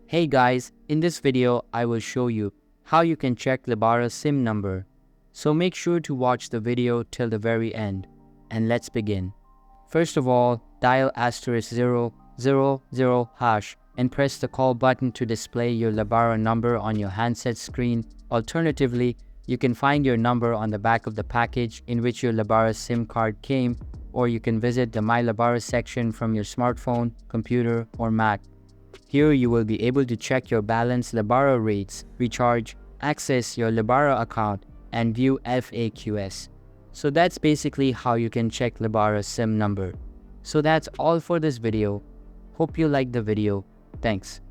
Hey guys, in this video I will show you how you can check Lebara SIM number. So make sure to watch the video till the very end. And let's begin. First of all, dial *000# and press the call button to display your Lebara number on your handset screen. Alternatively, you can find your number on the back of the package in which your Lebara SIM card came, or you can visit the My Lebara section from your smartphone, computer, or Mac. Here you will be able to check your balance, Lebara rates, recharge, access your Lebara account, and view FAQs. So that's basically how you can check Lebara SIM number. So that's all for this video. Hope you liked the video. Thanks.